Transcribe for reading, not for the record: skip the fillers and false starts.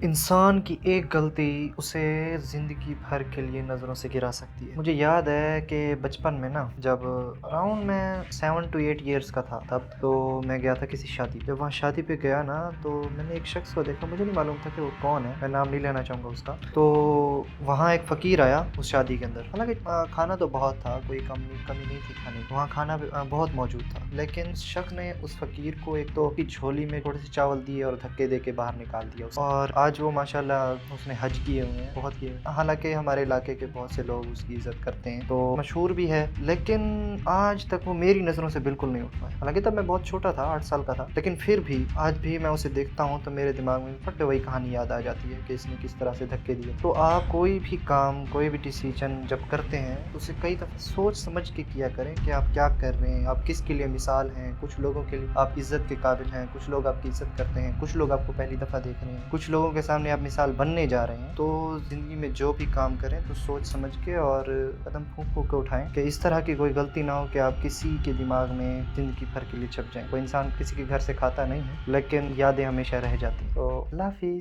इंसान की एक गलती उसे ज़िंदगी भर के लिए नज़रों से गिरा सकती है। मुझे याद है कि बचपन में ना जब अराउंड मैं 7 टू 8 इयर्स का था, तब तो मैं गया था किसी शादी। जब वहाँ शादी पे गया ना तो मैंने एक शख्स को देखा, मुझे नहीं मालूम था कि वो कौन है, मैं नाम नहीं लेना चाहूँगा उसका। तो वहाँ एक फ़कीर आया उस शादी के अंदर। हालाँकि खाना तो बहुत था, कोई कमी नहीं थी खाने की। वहाँ खाना भी बहुत मौजूद था। लेकिन शख्स ने उस फ़कीर को एक तो की झोली में थोड़े से चावल दिए और धक्के दे के बाहर निकाल दिया उसे। और आज वो माशाल्लाह उसने हज किए हुए हैं, बहुत किए हुए हैं। हालाँकि हमारे इलाके के बहुत से लोग उसकी इज़्ज़त करते हैं, तो मशहूर भी है। लेकिन आज तक वो मेरी नज़रों से बिल्कुल नहीं उठ पाया। हालाँकि तब मैं बहुत छोटा था, 8 साल का था। लेकिन फिर भी आज भी मैं उसे देखता हूँ तो मेरे दिमाग में फट वही कहानी याद आ जाती है कि इसने किस तरह से धक्के दिए। तो आप कोई भी काम, कोई भी डिसीजन जब करते हैं तो उसे कई दफ़ा सोच समझ के किया करें कि आप क्या कर रहे हैं, आप किसके लिए मिसाल हैं। कुछ लोगों के लिए आप इज़्ज़त के काबिल हैं, कुछ लोग आपकी इज़्ज़त करते हैं, कुछ लोग आपको पहली दफ़ा देख रहे हैं, कुछ लोगों के सामने आप मिसाल बनने जा रहे हैं। तो ज़िंदगी में जो भी काम करें तो सोच समझ के और कदम फूँक-फूँक के उठाएँ कि इस तरह की कोई गलती ना हो कि आप किसी के दिमाग में ज़िंदगी भर के लिए छप जाएँ। कोई इंसान किसी के घर से खाता नहीं है, लेकिन यादें हमेशा रह जाती हैं। तो अल्लाह हाफ़िज़।